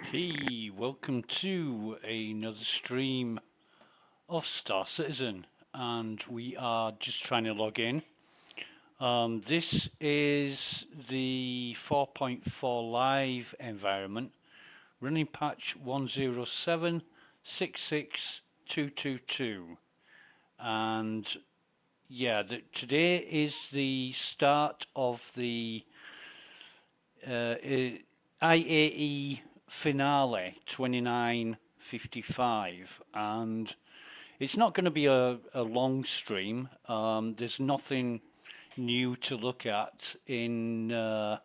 Hey, welcome to another stream of Star Citizen, and we are just trying to log in. This is the 4.4 live environment, running patch 107.66.222, and yeah, today is the start of the IAE finale 2955, and it's not going to be a long stream. There's nothing new to look at in at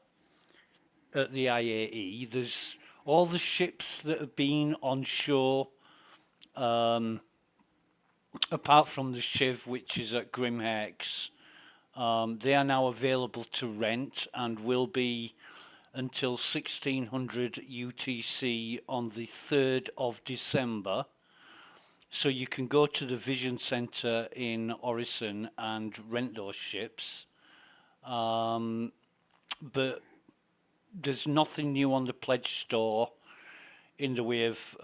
the IAE. There's all the ships that have been on shore, apart from the Shiv, which is at Grimhex. They are now available to rent and will be until 1600 UTC on the 3rd of December. So you can go to the Vision Centre in Orison and rent those ships. But there's nothing new on the pledge store in the way of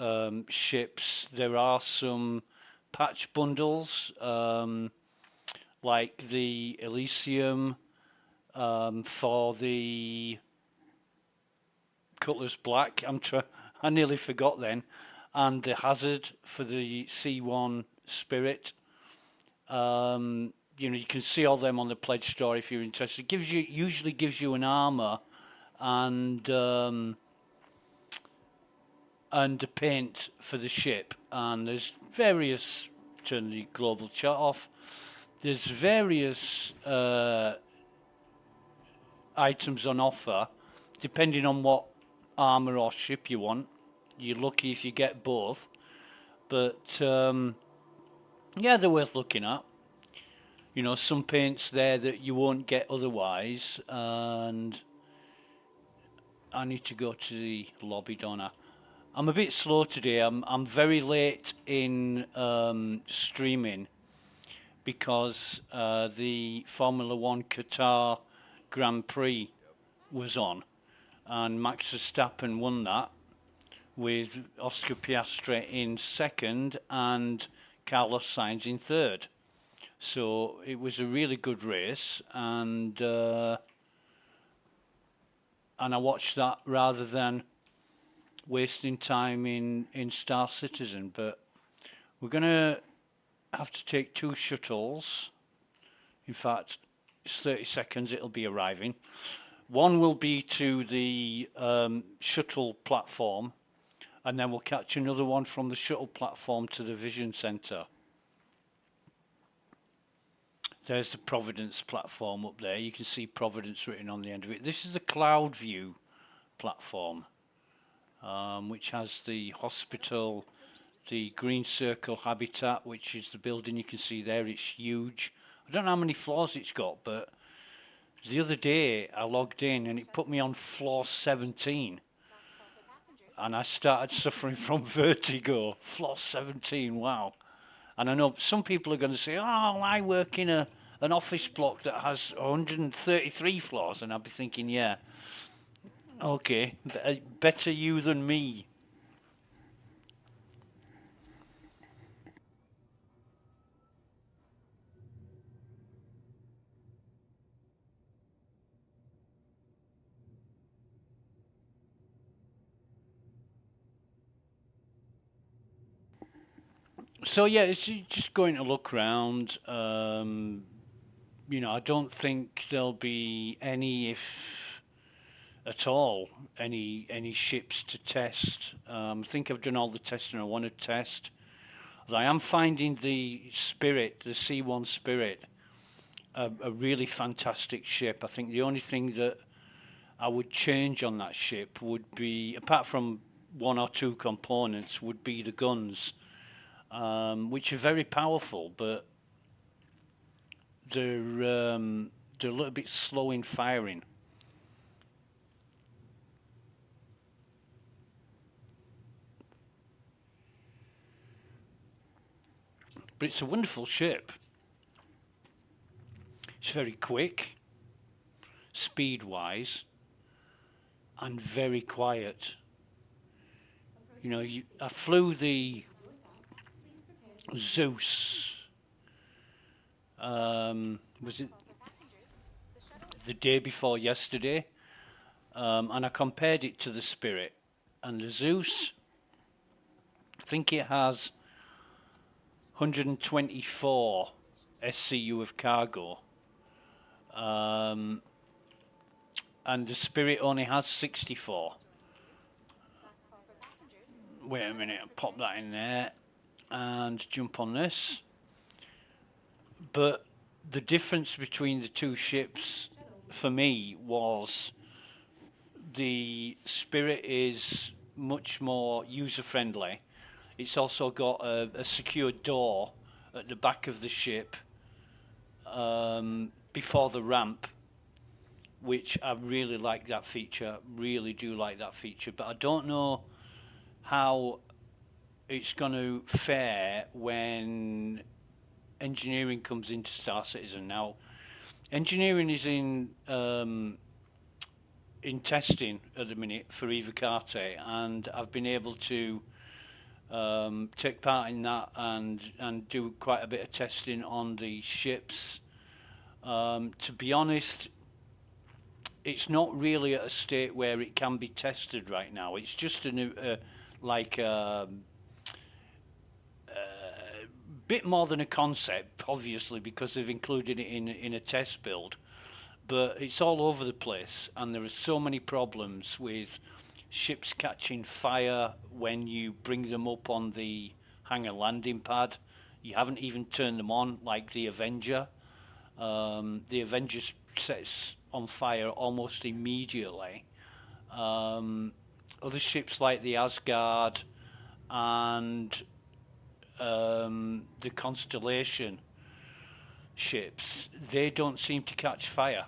ships. There are some patch bundles, like the Elysium for the Cutlass Black. I nearly forgot then. And the Hazard for the C1 Spirit. You can see all them on the pledge store if you're interested. Usually gives you an armor and a paint for the ship. And there's various. Turn the global chat off. There's various items on offer, depending on what armor or ship you want. You're lucky if you get both, but yeah, they're worth looking at. Some paints there that you won't get otherwise. And I need to go to the lobby, don't I? I'm a bit slow today. I'm very late in streaming because the Formula One Qatar Grand Prix was on, and Max Verstappen won that with Oscar Piastri in second and Carlos Sainz in third. So it was a really good race, and I watched that rather than wasting time in Star Citizen. But we're going to have to take 2 shuttles. In fact, it's 30 seconds, it'll be arriving. One will be to the shuttle platform, and then we'll catch another one from the shuttle platform to the Vision Centre. There's the Providence platform up there. You can see Providence written on the end of it. This is the Cloud View platform, which has the hospital, the Green Circle Habitat, which is the building you can see there. It's huge. I don't know how many floors it's got, but the other day I logged in and it put me on floor 17. And I started suffering from vertigo. Floor 17, wow. And I know some people are going to say, oh, I work in an office block that has 133 floors. And I'll be thinking, yeah, okay, better you than me. So yeah, it's just going to look around. I don't think there'll be any, if at all, any ships to test. I think I've done all the testing I want to test. I am finding the Spirit, the C1 Spirit, a really fantastic ship. I think the only thing that I would change on that ship would be, apart from 1 or 2 components, would be the guns. Which are very powerful, but they're a little bit slow in firing. But it's a wonderful ship. It's very quick, speed-wise, and very quiet. I flew the Zeus. Was it the day before yesterday? And I compared it to the Spirit. And the Zeus, I think it has 124 SCU of cargo. And the Spirit only has 64. Wait a minute, I'll pop that in there and jump on this. But the difference between the two ships for me was the Spirit is much more user-friendly. It's also got a secure door at the back of the ship before the ramp, which I really like that feature, really do like that feature, but I don't know how it's going to fare when engineering comes into Star Citizen. Now, engineering is in testing at the minute for Eva Carte, and I've been able to take part in that and do quite a bit of testing on the ships. To be honest, it's not really at a state where it can be tested right now. It's just a new, bit more than a concept, obviously, because they've included it in a test build. But it's all over the place, and there are so many problems with ships catching fire when you bring them up on the hangar landing pad. You haven't even turned them on, like the Avenger. The Avenger sets on fire almost immediately. Other ships like the Asgard and the Constellation ships, they don't seem to catch fire.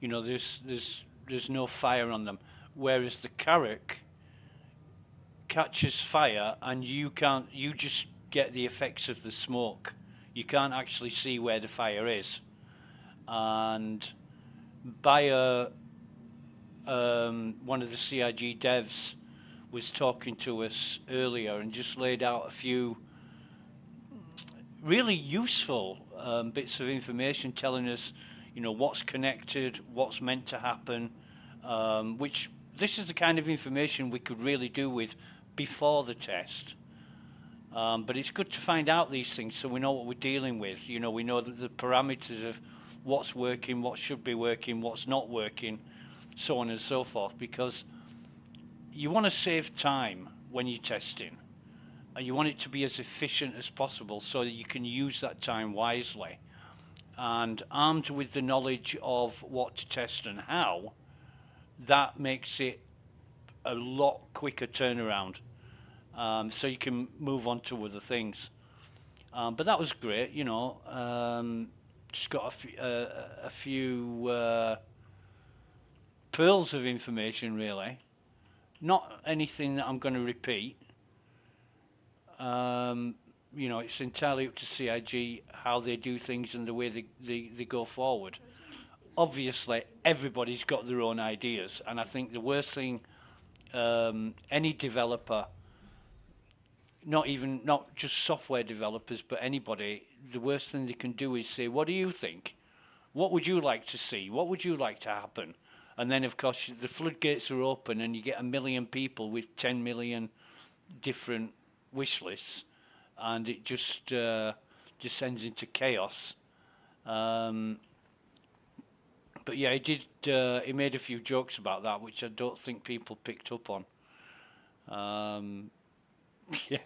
There's no fire on them, whereas the Carrack catches fire and you just get the effects of the smoke. You can't actually see where the fire is. And Bayer, one of the CIG devs, was talking to us earlier and just laid out a few really useful bits of information telling us, what's connected, what's meant to happen, which this is the kind of information we could really do with before the test. But it's good to find out these things so we know what we're dealing with. We know that the parameters of what's working, what should be working, what's not working, so on and so forth, because you want to save time when you're testing, and you want it to be as efficient as possible so that you can use that time wisely. And armed with the knowledge of what to test and how, that makes it a lot quicker turnaround. So you can move on to other things. But that was great, just got a few pearls of information, really. Not anything that I'm going to repeat. It's entirely up to CIG how they do things and the way they go forward. Obviously, everybody's got their own ideas, and I think the worst thing any developer, not just software developers, but anybody, the worst thing they can do is say, what do you think? What would you like to see? What would you like to happen? And then, of course, the floodgates are open and you get 1 million people with 10 million different wish lists, and it just descends into chaos. But yeah, he made a few jokes about that, which I don't think people picked up on. Yeah.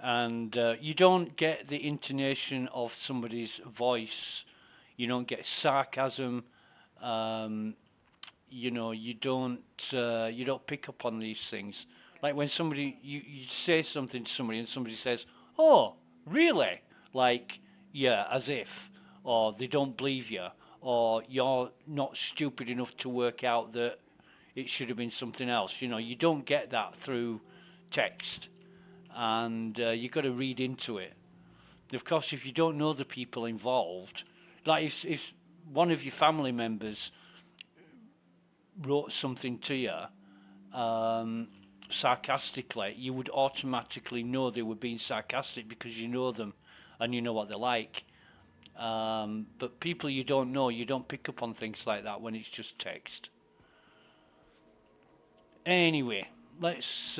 And you don't get the intonation of somebody's voice. You don't get sarcasm. You don't pick up on these things. Like when somebody you say something to somebody and somebody says, "Oh, really?" Like, yeah, as if, or they don't believe you, or you're not stupid enough to work out that it should have been something else. You don't get that through text, and you've got to read into it. Of course, if you don't know the people involved, like if one of your family members wrote something to you sarcastically, you would automatically know they were being sarcastic because you know them and you know what they're like. But people you don't know, you don't pick up on things like that when it's just text. Anyway, let's.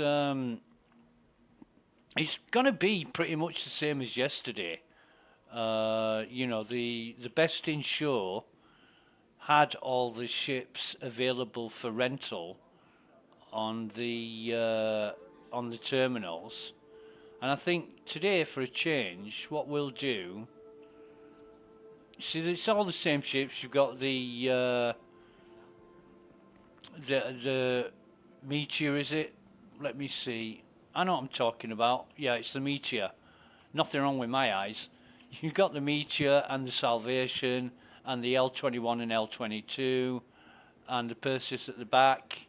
It's gonna be pretty much the same as yesterday. You know, the Best in Show had all the ships available for rental on the terminals, and I think today, for a change, what we'll do. See, it's all the same ships. You've got the Meteor, is it? Let me see. I know what I'm talking about. Yeah, it's the Meteor. Nothing wrong with my eyes. You've got the Meteor and the Salvation and the L21 and L22 and the Perseus at the back.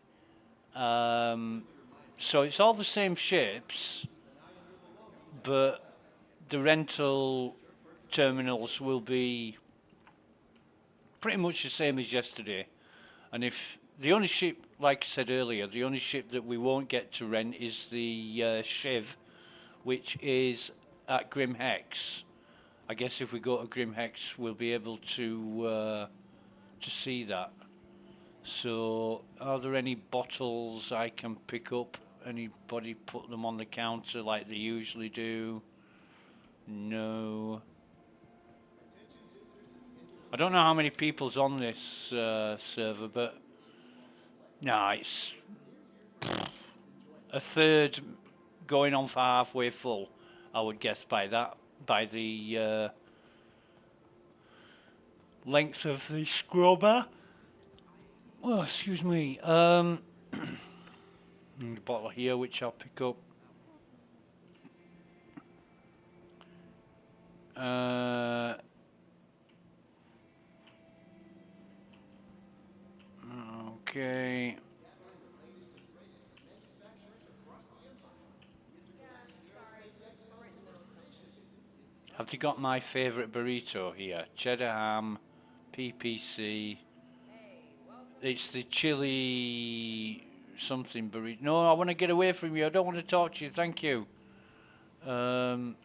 So it's all the same ships, but the rental terminals will be pretty much the same as yesterday. And if the only ship, like I said earlier, the only ship that we won't get to rent is the Shiv, which is at Grim Hex. I guess if we go to Grim Hex, we'll be able to see that. So, are there any bottles I can pick up? Anybody put them on the counter like they usually do? No. I don't know how many people's on this server, but nah, it's a third going on for halfway full, I would guess by the length of the scrubber. Oh, excuse me. A bottle here which I'll pick up. Okay. Have they got my favourite burrito here? Cheddar ham, PPC. It's the chili something burrito. No, I want to get away from you. I don't want to talk to you. Thank you. And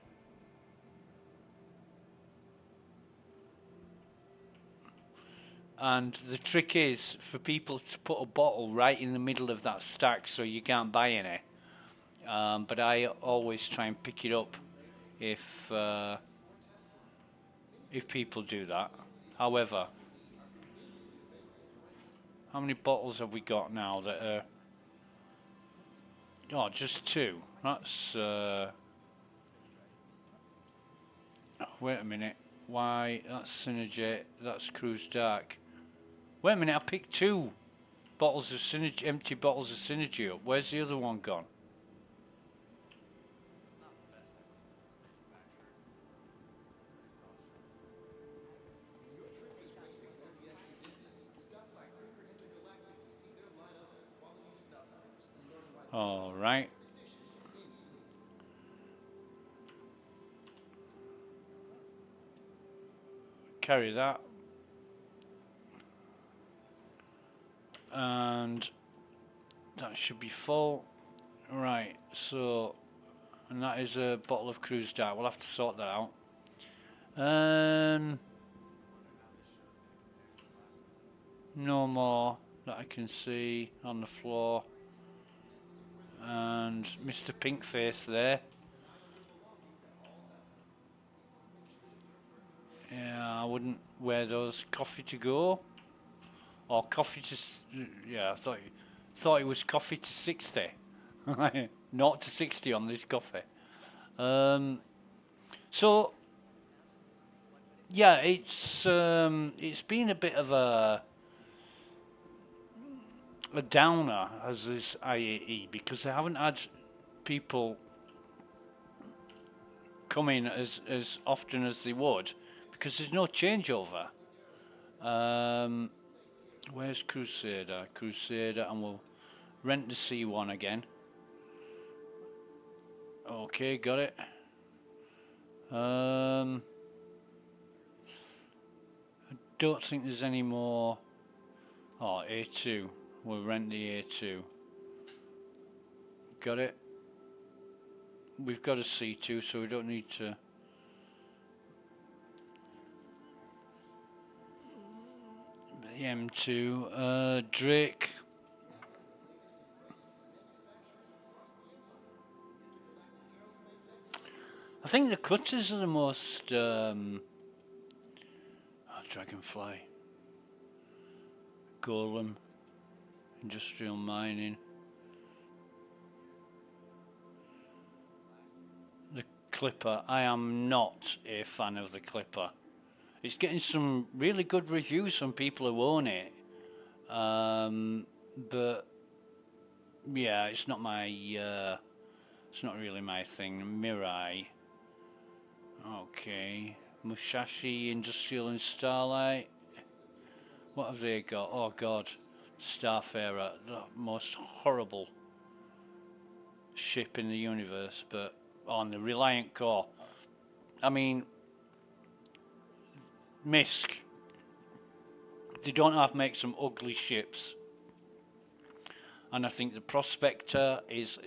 the trick is for people to put a bottle right in the middle of that stack so you can't buy any. But I always try and pick it up if people do that. However, how many bottles have we got now that are... Oh, just two. That's... wait a minute. Why? That's Synergy. That's Cruise Dark. Wait a minute, I picked two bottles of Synergy, empty bottles of Synergy up. Where's the other one gone? All right. Carry that. And that should be full. Right, so, and that is a bottle of Cruise Dark. We'll have to sort that out. No more that I can see on the floor. And Mr. Pinkface there. Yeah, I wouldn't wear those. Coffee to go, or coffee to... Yeah, I thought it was coffee to 60. Not to 60 on this coffee. So yeah, it's been a bit of a downer as this IAE because they haven't had people come in as often as they would because there's no changeover. Where's Crusader? Crusader, and we'll rent the C1 again. Okay, got it. I don't think there's any more. Oh, A2. We'll rent the A2. Got it? We've got a C2, so we don't need to... The M2, Drake. I think the cutters are the most... Dragonfly. Golem. Industrial mining. The Clipper. I am not a fan of the Clipper. It's getting some really good reviews from people who own it. But yeah, it's not my it's not really my thing. Mirai. Okay. Musashi Industrial and Starlight. What have they got? Oh god. Starfarer, the most horrible ship in the universe, but on the Reliant Core. I mean, Misk, they don't have to make some ugly ships, and I think the Prospector is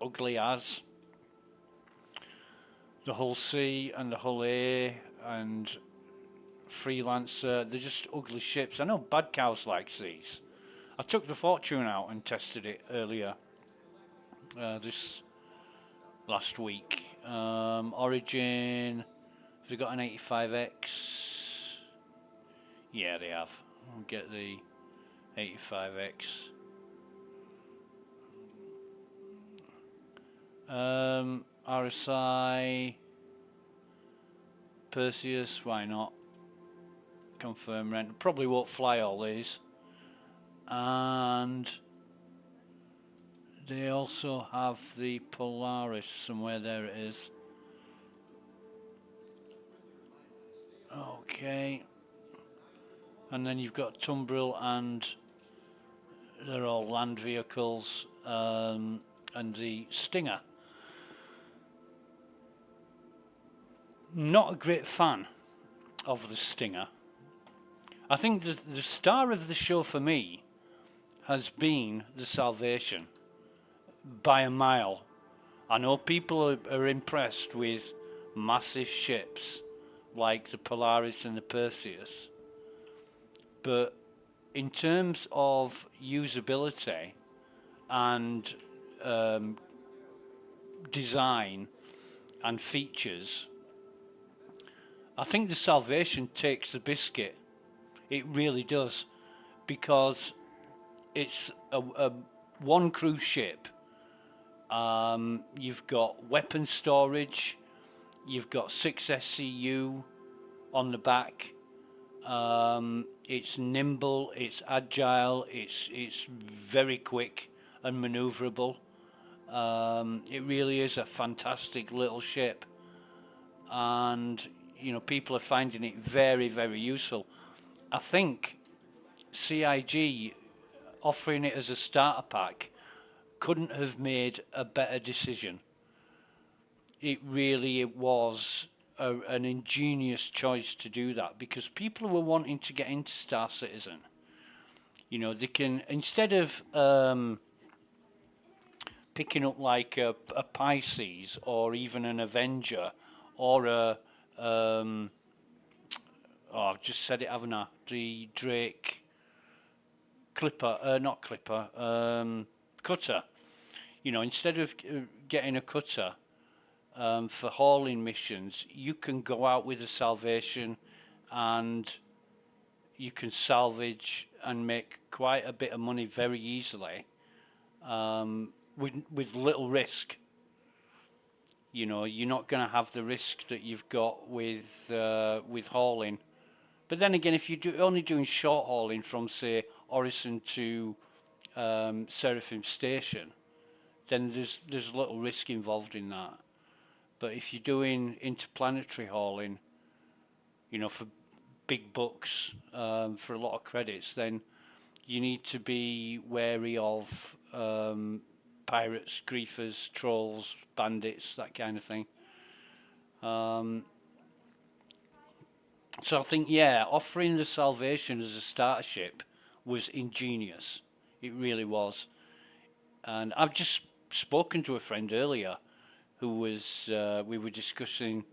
ugly as the Hull C and the Hull A and Freelancer. They're just ugly ships. I know Bad Cows likes these. I took the Fortune out and tested it earlier this last week. Origin, have they got an 85X? Yeah, they have. I'll get the 85X. RSI, Perseus, why not? Confirm rent. Probably won't fly all these. And they also have the Polaris somewhere. There it is. Okay. And then you've got Tumbril, and they're all land vehicles, and the Stinger. Not a great fan of the Stinger. I think the star of the show for me has been the Salvation by a mile. I know people are impressed with massive ships like the Polaris and the Perseus, but in terms of usability and design and features, I think the Salvation takes the biscuit. It really does, because it's a one cruise ship. You've got weapon storage, you've got 6 SCU on the back. It's nimble, it's agile, it's very quick and maneuverable. It really is a fantastic little ship, and you know, people are finding it very, very useful. I think CIG offering it as a starter pack couldn't have made a better decision. It really was an ingenious choice to do that, because people were wanting to get into Star Citizen. You know, they can, instead of picking up like a Pisces or even an Avenger or a oh, I've just said it, haven't I? The Drake Clipper, not Clipper, Cutter. You know, instead of getting a Cutter for hauling missions, you can go out with a Salvation and you can salvage and make quite a bit of money very easily, with little risk. You know, you're not going to have the risk that you've got with hauling. But then again, if you're only doing short hauling from, say, Orison to Seraphim Station, then there's little risk involved in that. But if you're doing interplanetary hauling, you know, for big bucks, for a lot of credits, then you need to be wary of pirates, griefers, trolls, bandits, that kind of thing. So I think, yeah, offering the Salvation as a starter ship was ingenious. It really was. And I've just spoken to a friend earlier who was, um, we were discussing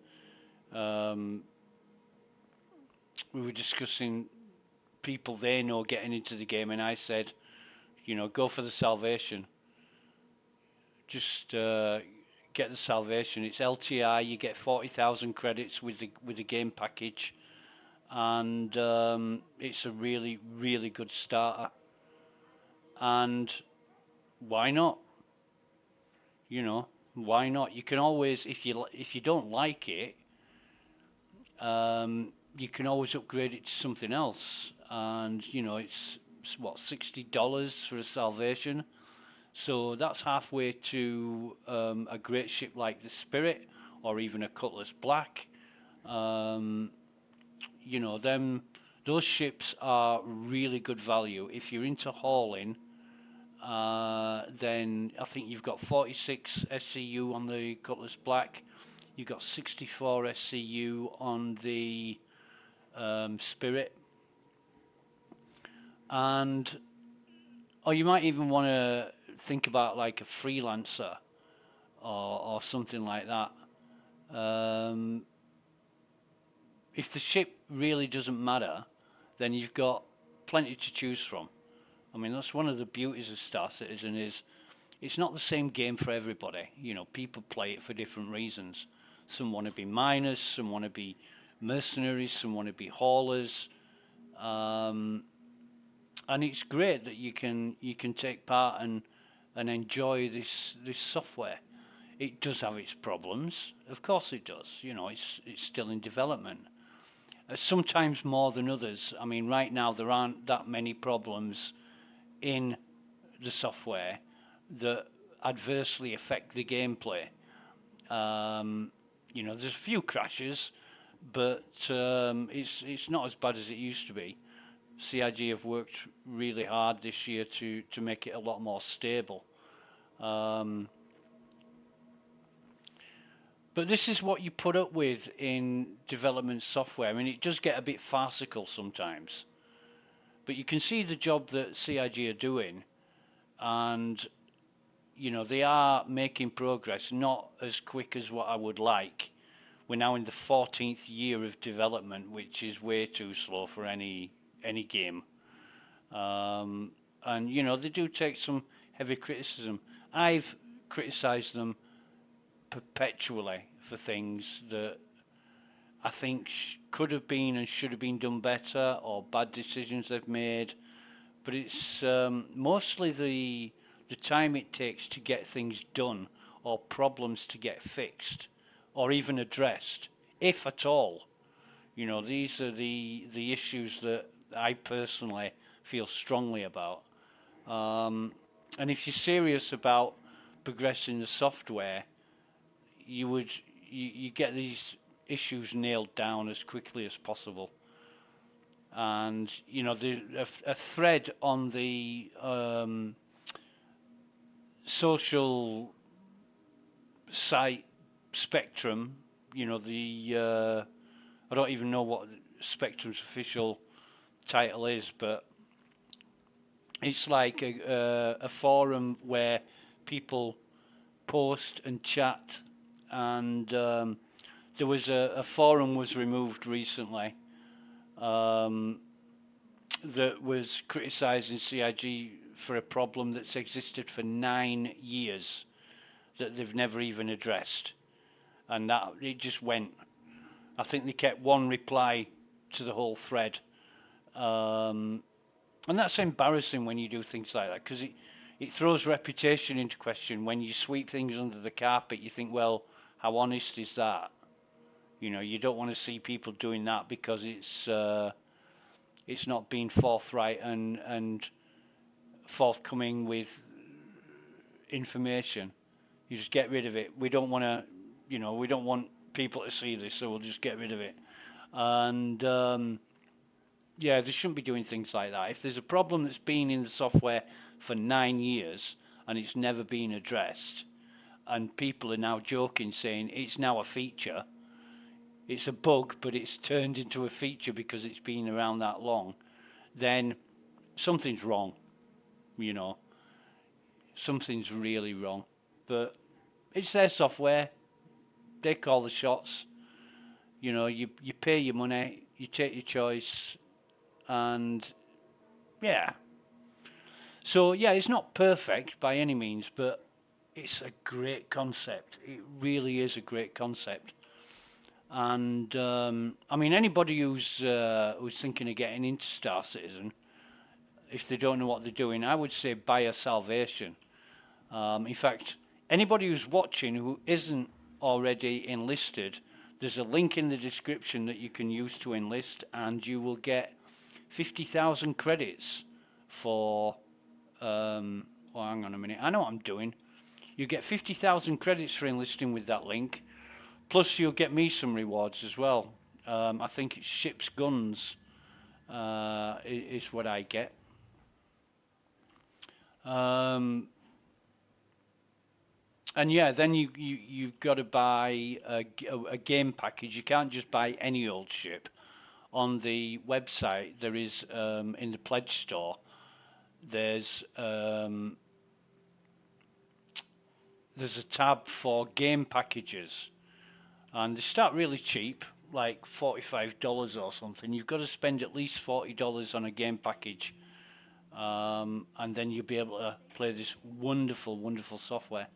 people they know getting into the game, and I said, go for the salvation. Just get the salvation. It's LTI. You get 40,000 credits with the game package, and it's a really, really good starter. And why not? Why not? You can always, if you don't like it, you can always upgrade it to something else. And it's what, $60 for a salvation. So that's halfway to a great ship like the Spirit, or even a Cutlass Black. Those ships are really good value. If you're into hauling, then I think you've got 46 SCU on the Cutlass Black. You've got 64 SCU on the Spirit. Or you might even want to think about like a freelancer or something like that. If the ship really doesn't matter, then you've got plenty to choose from. I mean, that's one of the beauties of Star Citizen is it's not the same game for everybody. People play it for different reasons. Some want to be miners, some want to be mercenaries, some want to be haulers. And it's great that you can take part and enjoy this software. It does have its problems, of course it does. It's still in development. Sometimes more than others. I mean, right now there aren't that many problems in the software that adversely affect the gameplay. There's a few crashes, but it's not as bad as it used to be. CIG have worked really hard this year to make it a lot more stable. But this is what you put up with in development software. I mean, it does get a bit farcical sometimes. But you can see the job that CIG are doing, and they are making progress, not as quick as what I would like. We're now in the 14th year of development, which is way too slow for any game. And they do take some heavy criticism. I've criticised them perpetually for things that I think could have been and should have been done better, or bad decisions they've made. But it's mostly the time it takes to get things done, or problems to get fixed, or even addressed, if at all. These are the issues that I personally feel strongly about. And if you're serious about progressing the software, you get these issues nailed down as quickly as possible. And a thread on the social site Spectrum, I don't even know what Spectrum's official title is, but it's like a forum where people post and chat. And there was a forum was removed recently that was criticising CIG for a problem that's existed for 9 years that they've never even addressed, and that it just went. I think they kept one reply to the whole thread, and that's embarrassing when you do things like that, because it throws reputation into question. When you sweep things under the carpet, you think, well, how honest is that? You don't want to see people doing that because it's not being forthright and forthcoming with information. You just get rid of it. We don't want to, we don't want people to see this, so we'll just get rid of it. And they shouldn't be doing things like that. If there's a problem that's been in the software for 9 years and it's never been addressed, and people are now joking, saying it's now a feature, it's a bug, but it's turned into a feature because it's been around that long, then something's wrong. you know, something's really wrong. But it's their software. They call the shots. You know, you pay your money, you take your choice, and yeah. So yeah, it's not perfect by any means, but it's a great concept. It really is a great concept. And I mean, anybody who's thinking of getting into Star Citizen, if they don't know what they're doing, I would say buy a salvation. In fact, anybody who's watching who isn't already enlisted, there's a link in the description that you can use to enlist, and you will get 50,000 credits for. Oh, hang on a minute. I know what I'm doing. You get 50,000 credits for enlisting with that link. Plus, you'll get me some rewards as well. I think it's ships guns is what I get. And yeah, then you've got to buy a game package. You can't just buy any old ship. On the website, there is in the pledge store. There's a tab for game packages, and they start really cheap, like $45 or something. You've got to spend at least $40 on a game package, and then you'll be able to play this wonderful, wonderful software.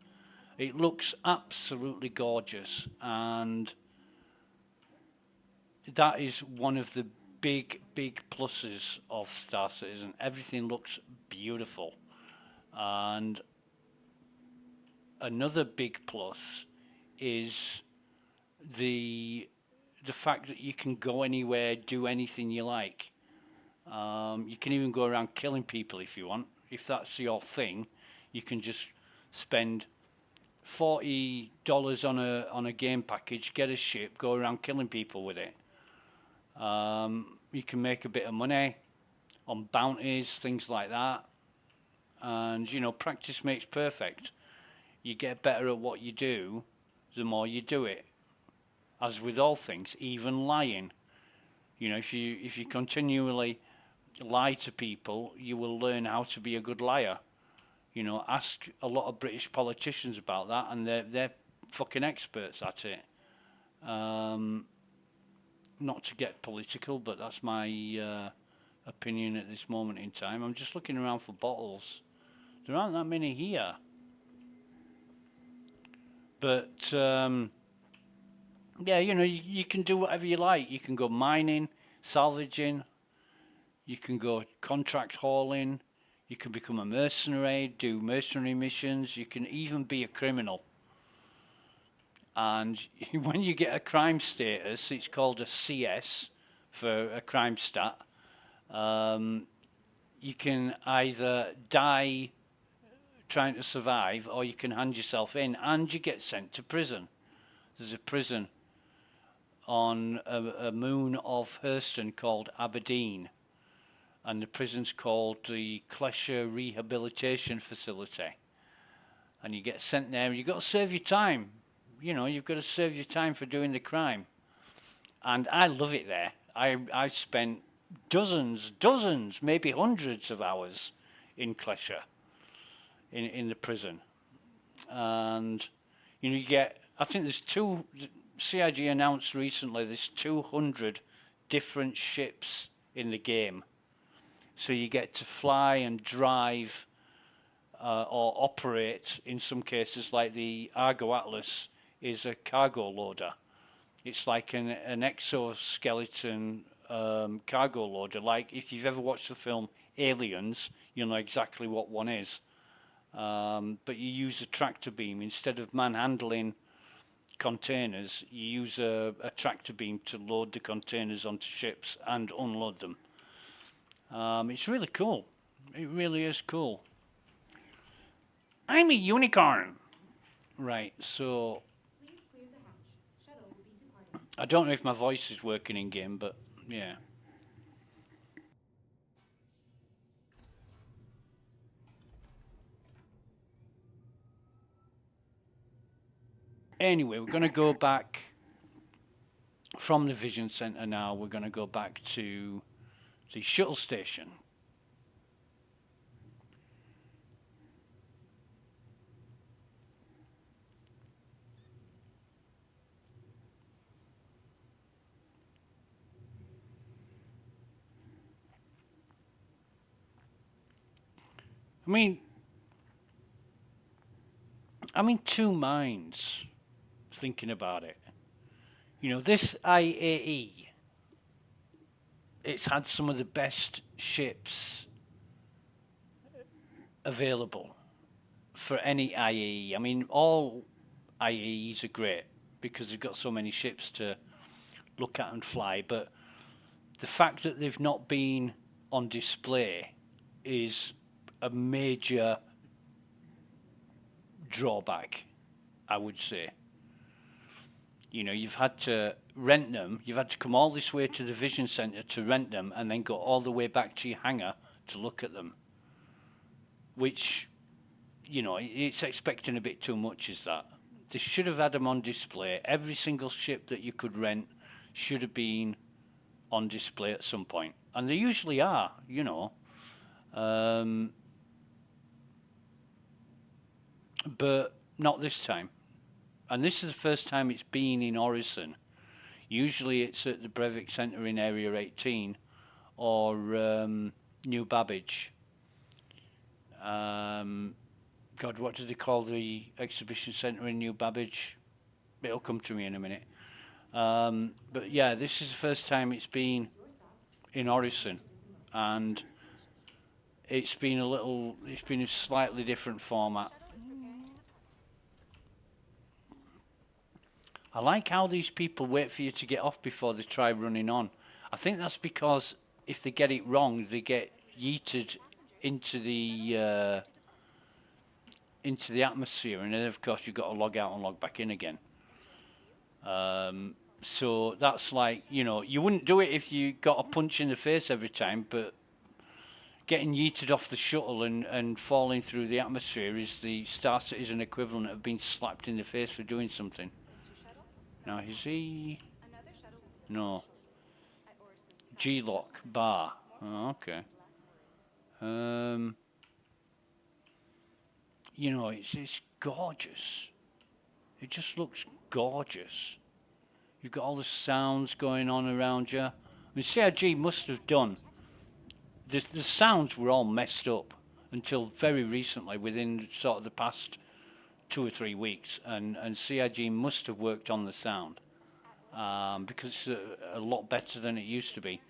It looks absolutely gorgeous, and that is one of the big pluses of Star Citizen. Everything looks beautiful, and another big plus is the fact that you can go anywhere, do anything you like. You can even go around killing people if you want. If that's your thing, you can just spend $40 on a game package, get a ship, go around killing people with it. You can make a bit of money on bounties, things like that. And, you know, practice makes perfect. You get better at what you do the more you do it. As with all things, even lying. You know, if you continually lie to people, you will learn how to be a good liar. You know, ask a lot of British politicians about that, and they're fucking experts at it. Not to get political, but that's my opinion at this moment in time. I'm just looking around for bottles. There aren't that many here. But, yeah, you know, you can do whatever you like. You can go mining, salvaging. You can go contract hauling. You can become a mercenary, do mercenary missions. You can even be a criminal. And when you get a crime status, it's called a CS for a crime stat. You can either die trying to survive, or you can hand yourself in, and you get sent to prison. There's a prison on a moon of Hurston called Aberdeen, and the prison's called the Klesher Rehabilitation Facility. And you get sent there, and you've got to serve your time. You know, you've got to serve your time for doing the crime. And I love it there. I spent dozens, maybe hundreds of hours in Klesher, in the prison. And, you know, you get, I think there's CIG announced recently there's 200 different ships in the game. So you get to fly and drive or operate, in some cases, like the Argo Atlas is a cargo loader. It's like an exoskeleton cargo loader. Like if you've ever watched the film Aliens, you'll know exactly what one is. But you use a tractor beam. Instead of manhandling containers, you use a tractor beam to load the containers onto ships and unload them. It's really cool. It really is cool. I'm a unicorn. Right, so Please clear the hatch. Shuttle will be departing. I don't know if my voice is working in game, but yeah. Anyway, we're going to go back from the Vision Center now. We're going to go back to the shuttle station. I mean, I'm in two minds thinking about it. You know, this IAE, it's had some of the best ships available for any IAE. I mean, all IAEs are great because they've got so many ships to look at and fly, but the fact that they've not been on display is a major drawback, I would say. You know, you've had to rent them, you've had to come all this way to the vision centre to rent them and then go all the way back to your hangar to look at them. Which, you know, it's expecting a bit too much, is that. They should have had them on display. Every single ship that you could rent should have been on display at some point. And they usually are, you know. But not this time. And this is the first time it's been in Orison. Usually it's at the Breivik Centre in Area 18 or New Babbage. God, what do they call the exhibition centre in New Babbage? It'll come to me in a minute. But yeah, this is the first time it's been in Orison, and it's been a slightly different format. I like how these people wait for you to get off before they try running on. I think that's because if they get it wrong, they get yeeted into the atmosphere, and then of course you've got to log out and log back in again. So that's like, you know, you wouldn't do it if you got a punch in the face every time, but getting yeeted off the shuttle and falling through the atmosphere is the Star Citizen equivalent of being slapped in the face for doing something. Now, is he? No. G-lock bar. Oh, okay. You know, it's gorgeous. It just looks gorgeous. You've got all the sounds going on around you. I mean, CIG must have done. The sounds were all messed up until very recently, within sort of the past 2 or 3 weeks, and CIG must have worked on the sound because it's a lot better than it used to be.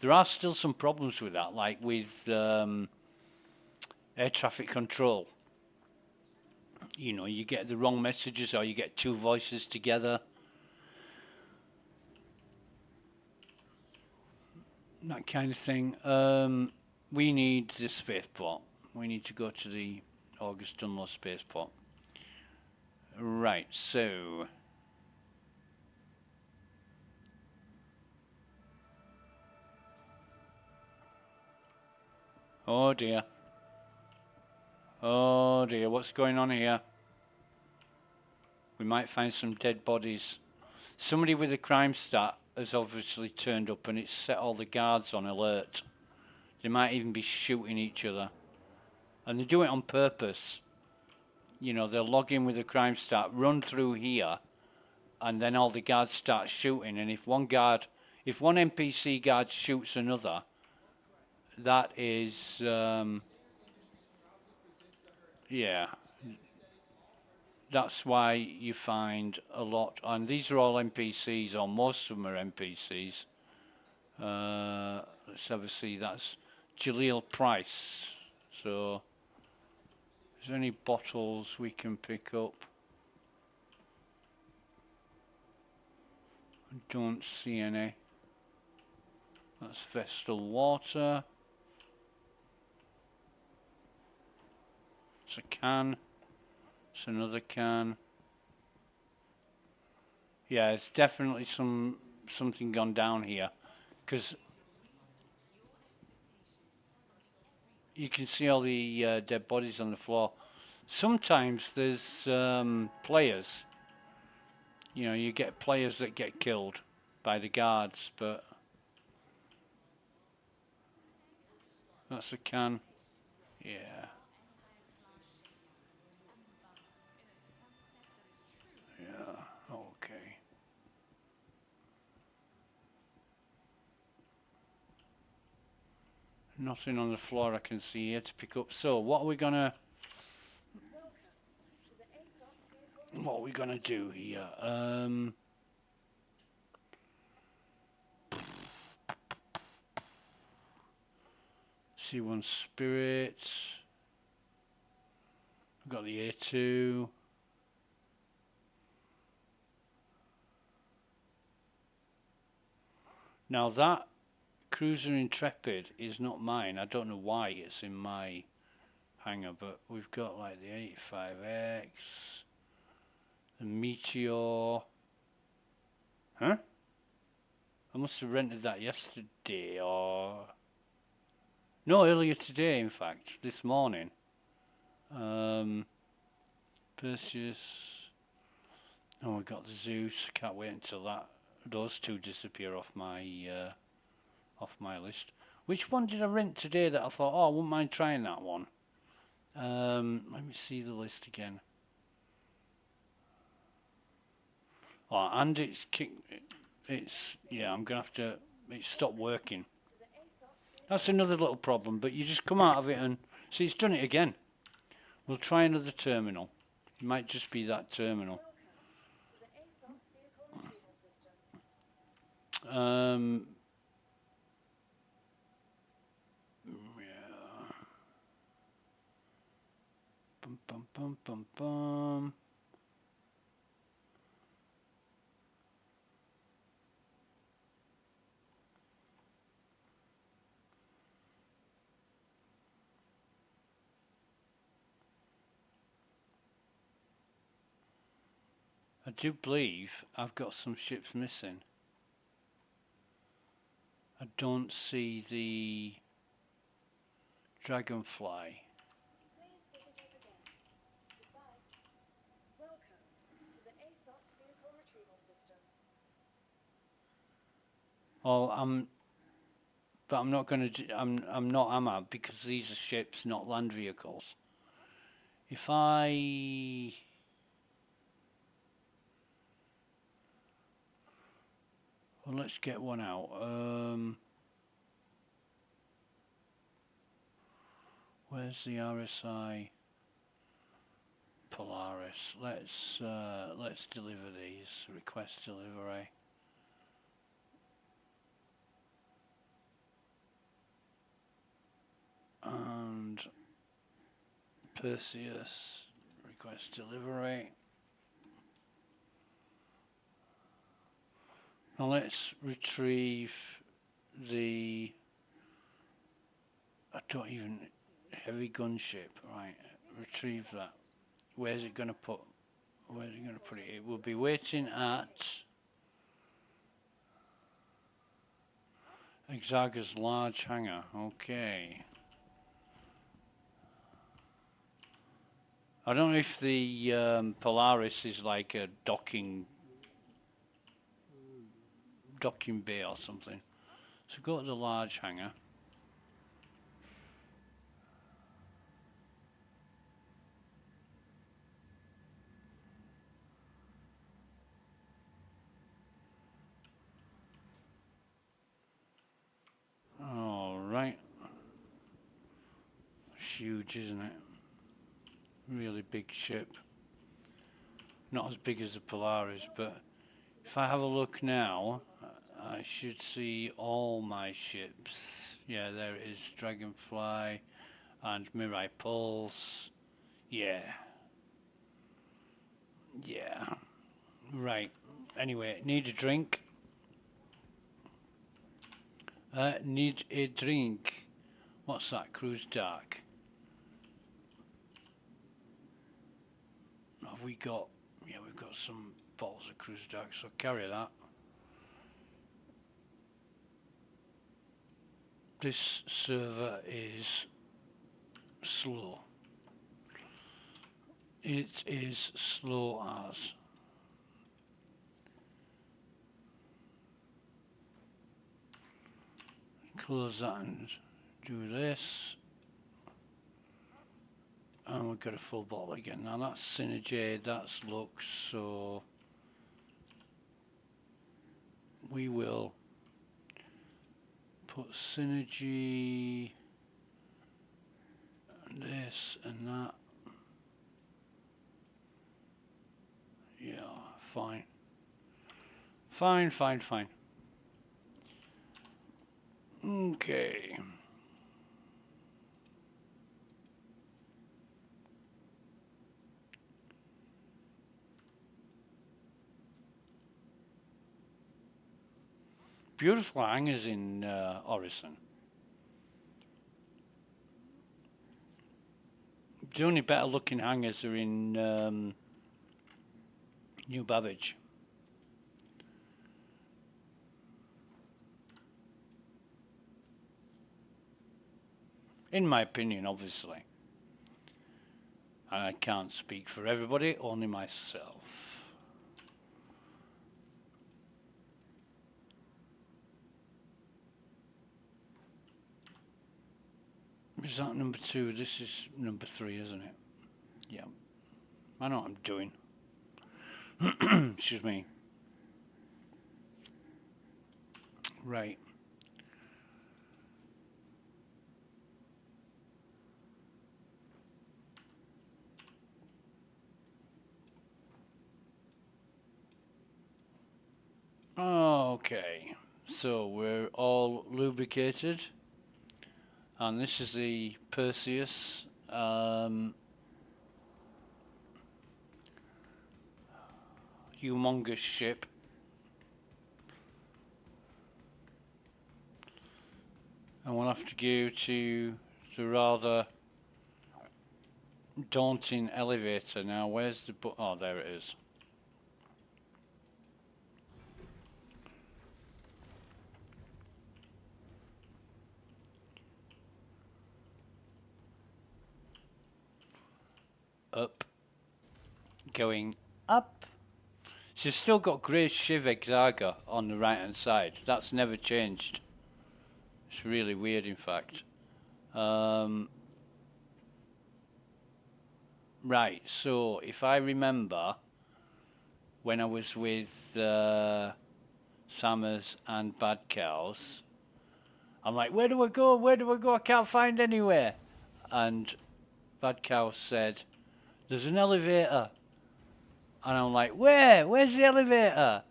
There are still some problems with that, like with air traffic control. You know, you get the wrong messages or you get two voices together. That kind of thing. We need the spaceport. We need to go to the August Dunlo spaceport. Right, so... Oh dear. Oh dear, what's going on here? We might find some dead bodies. Somebody with a crime stat has obviously turned up and it's set all the guards on alert. They might even be shooting each other. And they do it on purpose. You know, they'll log in with a crime stat, run through here, and then all the guards start shooting. And if one NPC guard shoots another, that is, yeah. That's why you find a lot, and these are all NPCs, or most of them are NPCs. Let's have a see, that's Jaleel Price. So, is there any bottles we can pick up? I don't see any. That's Vestal Water. It's a can. It's another can. Yeah, it's definitely something gone down here, because you can see all the dead bodies on the floor. Sometimes there's players. You know, you get players that get killed by the guards, but that's a can. Yeah. Yeah, okay. Nothing on the floor I can see here to pick up. So what are we gonna do here? C1 Spirit. I've got the A2. Now that Cruiser Intrepid is not mine. I don't know why it's in my hangar, but we've got like the 85X, the Meteor. Huh? I must have rented that yesterday, or no, earlier today, in fact, this morning. Perseus. Oh, we got the Zeus. Can't wait until those two disappear off my list. Which one did I rent today that I thought, oh, I wouldn't mind trying that one? Let me see the list again. Oh, and yeah, I'm gonna have to. It's stopped working. That's another little problem, but you just come out of it and see, it's done it again. We'll try another terminal. It might just be that terminal. Yeah. Bum bum bum bum bum. I do believe I've got some ships missing. I don't see the Dragonfly. Please visit us again. Goodbye. Welcome to the aUEC vehicle retrieval system. Oh, but I'm not going to. I'm not, am I? Because these are ships, not land vehicles. If I well, let's get one out. Where's the RSI Polaris? Let's deliver these. Request delivery. And Perseus, request delivery. Now let's retrieve the, heavy gunship, right, retrieve that. Where's it going to put it? It will be waiting at Exaga's large hangar, okay. I don't know if the Polaris is like a docking bay or something. So go to the large hangar. All right. It's huge, isn't it? Really big ship. Not as big as the Polaris, but if I have a look now, I should see all my ships. Yeah, there it is. Dragonfly and Mirai Pulse. Yeah. Yeah. Right. Anyway, need a drink. Need a drink. What's that? Cruise Dark. Have we got? Yeah, we've got some bottles of Cruise Dark, so carry that. This server is slow. It is slow as. Close that and do this. And we've got a full bottle again. Now that's Synergy, that's Lux, so we will put Synergy this and that. Yeah, fine. Fine. Okay. Beautiful hangars in Orison. The only better looking hangars are in New Babbage. In my opinion, obviously. And I can't speak for everybody, only myself. Is that number 2? This is number 3, isn't it? Yeah. I know what I'm doing. Excuse me. Right. Okay. So we're all lubricated. And this is the Perseus. Humongous ship. And we'll have to go to the rather daunting elevator now. Where's the oh, there it is. Up. Going up. She's still got Grey Shiv Exarga on the right hand side. That's never changed. It's really weird, in fact. Right, so if I remember when I was with Sammers and Bad Cows, I'm like, where do I go? Where do I go? I can't find anywhere. And Bad Cows said, there's an elevator. And I'm like, where? Where's the elevator?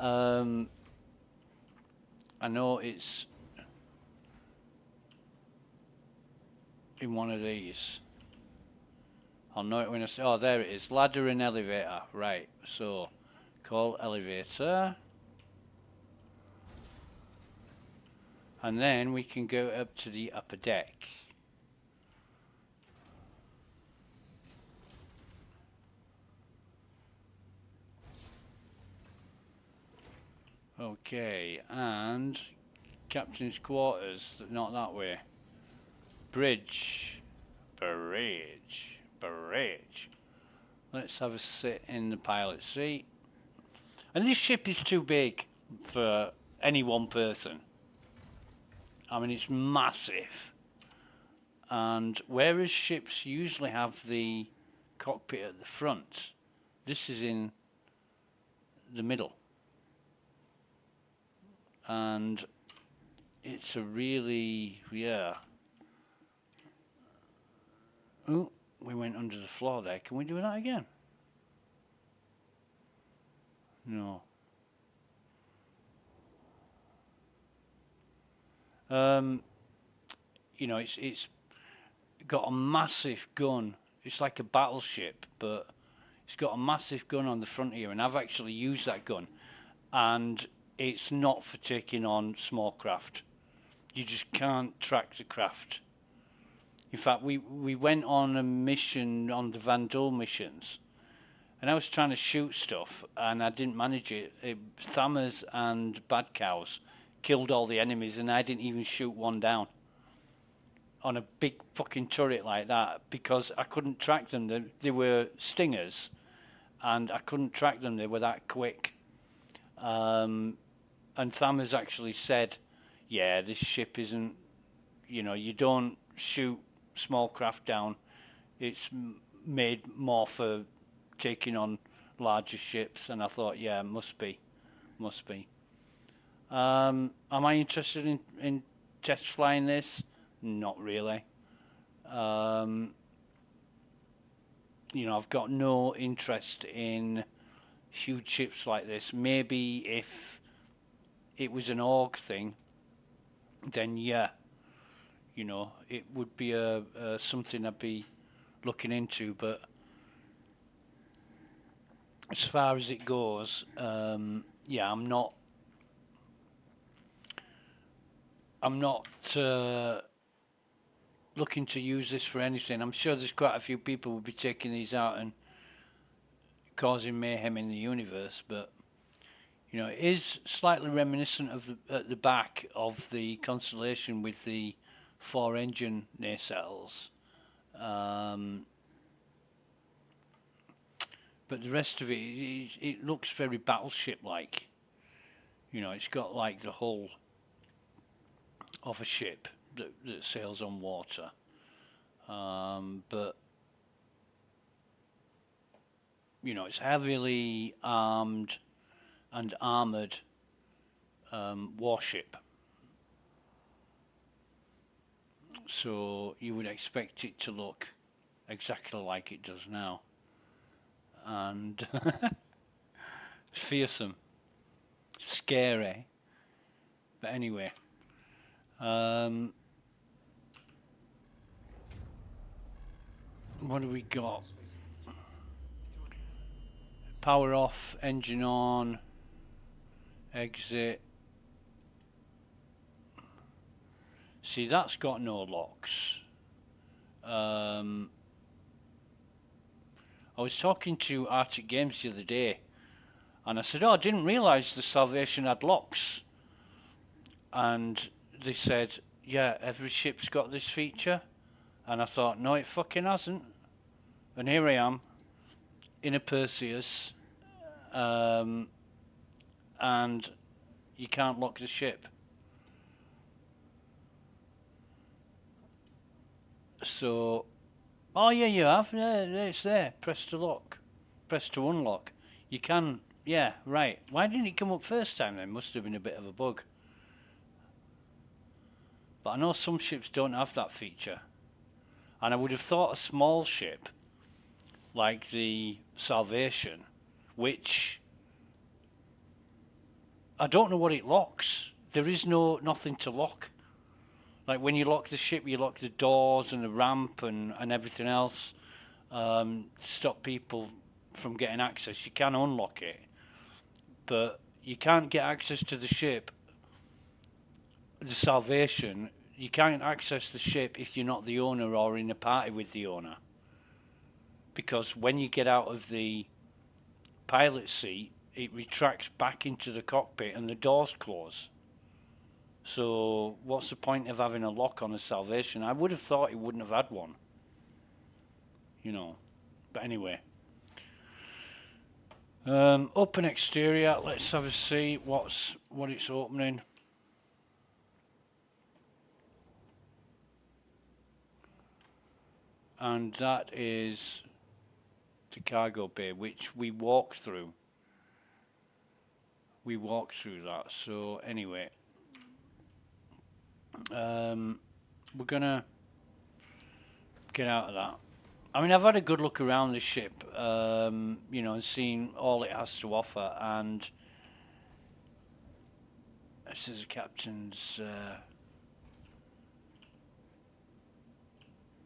I know it's in one of these. I'll know it when I say, oh, there it is. Ladder and elevator. Right, so call elevator. And then we can go up to the upper deck. Okay, and captain's quarters, not that way. Bridge. Let's have a sit in the pilot seat. And this ship is too big for any one person. I mean, it's massive. And whereas ships usually have the cockpit at the front, this is in the middle. And it's a really, yeah. Oh, we went under the floor there. Can we do that again? No. You know, it's got a massive gun. It's like a battleship, but it's got a massive gun on the front here, and I've actually used that gun. And it's not for taking on small craft. You just can't track the craft. In fact, we went on a mission, on the Van Dole missions, and I was trying to shoot stuff, and I didn't manage it. Thammers and Bad Cows killed all the enemies, and I didn't even shoot one down on a big fucking turret like that because I couldn't track them. They were stingers, and I couldn't track them. They were that quick. And Thammers actually said, yeah, this ship isn't, you know, you don't shoot small craft down. It's made more for taking on larger ships. And I thought, yeah, must be. Am I interested in test flying this? Not really. You know, I've got no interest in huge ships like this. Maybe if it was an org thing, then yeah, you know, it would be a something I'd be looking into. But as far as it goes, yeah, I'm not looking to use this for anything. I'm sure there's quite a few people will be taking these out and causing mayhem in the universe, but you know, it is slightly reminiscent of at the back of the Constellation with the 4-engine nacelles. But the rest of it looks very battleship-like. You know, it's got like the hull of a ship that sails on water. But, you know, it's heavily armed and armoured warship. So you would expect it to look exactly like it does now. And fearsome, scary. But anyway, what do we got? Power off, engine on, exit. See, that's got no locks. I was talking to Arctic Games the other day, and I said, "Oh, I didn't realise the Salvation had locks." And they said, "Yeah, every ship's got this feature." And I thought, "No, it fucking hasn't." And here I am, in a Perseus, and you can't lock the ship. So, oh yeah, you have. Yeah, it's there. Press to lock. Press to unlock. You can. Yeah, right. Why didn't it come up first time then? Must have been a bit of a bug. But I know some ships don't have that feature. And I would have thought a small ship, like the Salvation, which I don't know what it locks. There is nothing to lock. Like when you lock the ship, you lock the doors and the ramp and everything else. Stop people from getting access. You can unlock it, but you can't get access to the ship. The Salvation, you can't access the ship if you're not the owner or in a party with the owner. Because when you get out of the pilot seat, it retracts back into the cockpit and the doors close. So what's the point of having a lock on a Salvation? I would have thought it wouldn't have had one. You know. But anyway. Open exterior. Let's have a see what it's opening. And that is the cargo bay, which we walked through. We walked through that. So anyway, we're gonna get out of that. I mean, I've had a good look around this ship, you know, and seen all it has to offer. And this is the captain's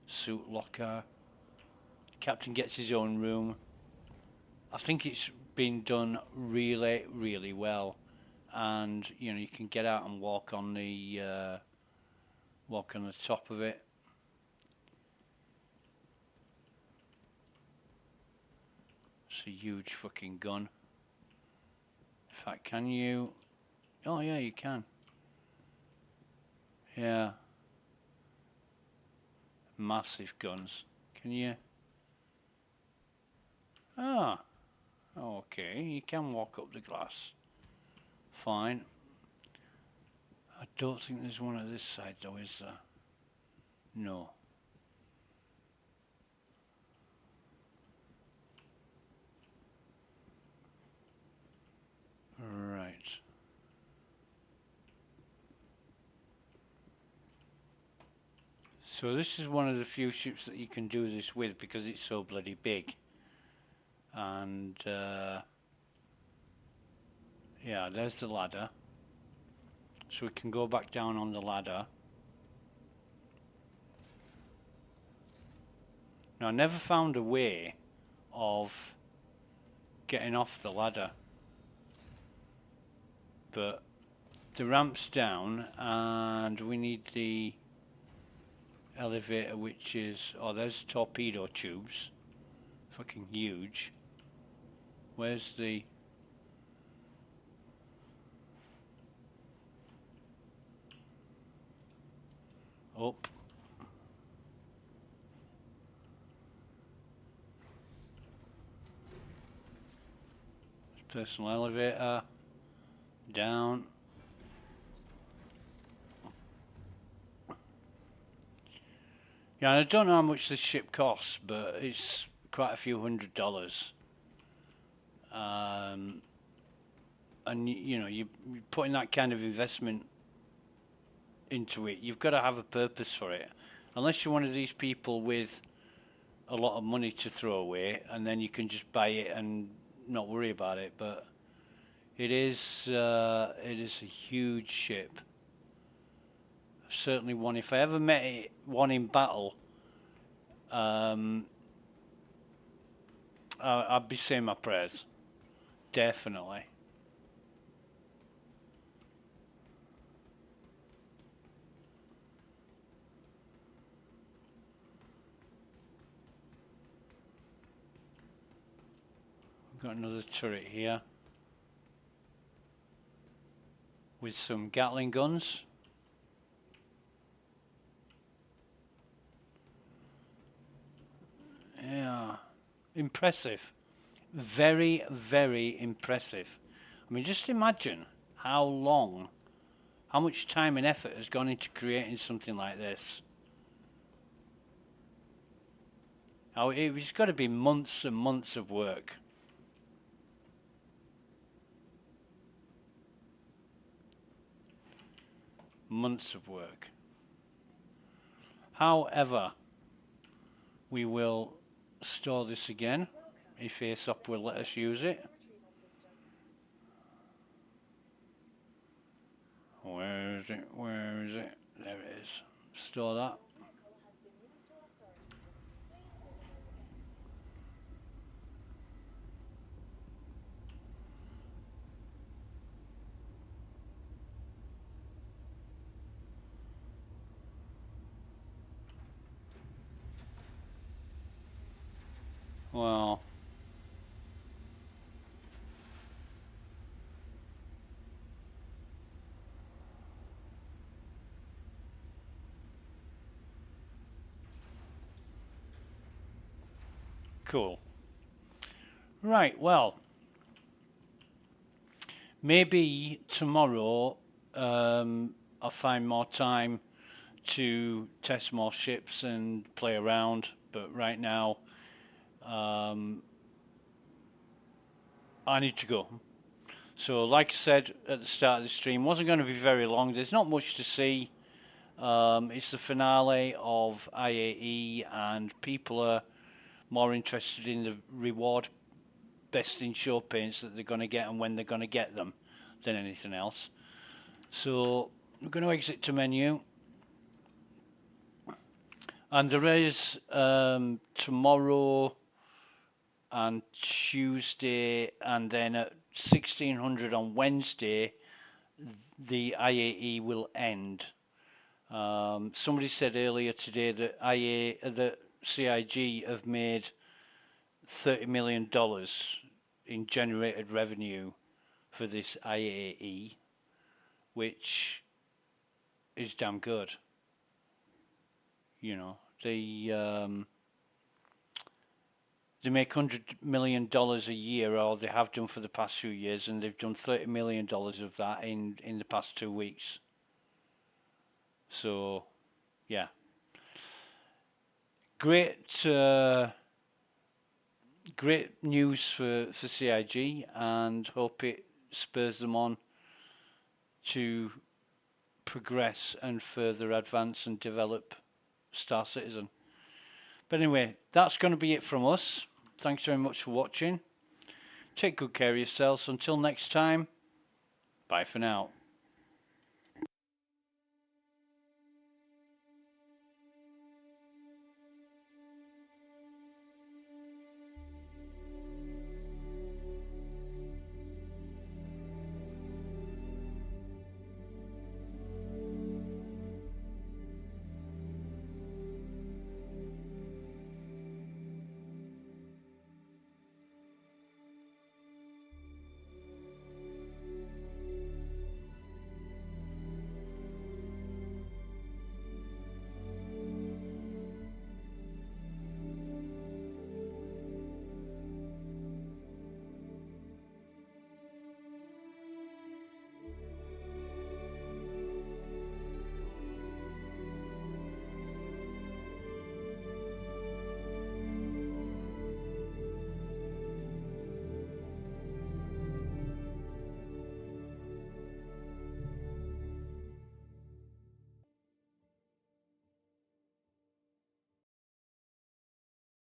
suit locker. Captain gets his own room. I think it's been done really, really well. And you know, you can get out and walk on the top of it. It's a huge fucking gun. In fact, can you? Oh yeah, you can. Yeah. Massive guns. Can you? Ah. Okay, you can walk up the glass. Fine. I don't think there's one at this side though, is there? No. Right. So this is one of the few ships that you can do this with because it's so bloody big. And yeah, there's the ladder. So we can go back down on the ladder. Now I never found a way of getting off the ladder. But the ramp's down and we need the elevator, which is, oh, there's torpedo tubes, fucking huge. Where's the up? Personal elevator down. Yeah, I don't know how much this ship costs, but it's quite a few $100s. And you know, you're putting that kind of investment into it, you've got to have a purpose for it. Unless you're one of these people with a lot of money to throw away, and then you can just buy it and not worry about it. But it is a huge ship. Certainly one. If I ever met one in battle, I'd be saying my prayers. Definitely. We've got another turret here with some Gatling guns. Yeah, impressive. Very, very impressive. I mean, just imagine how much time and effort has gone into creating something like this. Oh, it's got to be months and months of work. Months of work. However, we will store this again if ASOP will let us use it. Where is it? Where is it? There it is. Store that. Well, cool. Right, well, maybe tomorrow I'll find more time to test more ships and play around, but right now I need to go. So like I said at the start of the stream, wasn't going to be very long. There's not much to see. It's the finale of IAE and people are more interested in the reward best in show paints that they're going to get and when they're going to get them than anything else. So we're going to exit to menu. And there is tomorrow and Tuesday, and then at 1600 on Wednesday, the IAE will end. Somebody said earlier today that that CIG have made $30 million in generated revenue for this IAE, which is damn good. You know, they make $100 million a year, or they have done for the past few years, and they've done $30 million of that in the past 2 weeks. So, yeah, great news for CIG, and hope it spurs them on to progress and further advance and develop Star Citizen. But anyway, that's going to be it from us. Thanks very much for watching. Take good care of yourselves. Until next time, bye for now.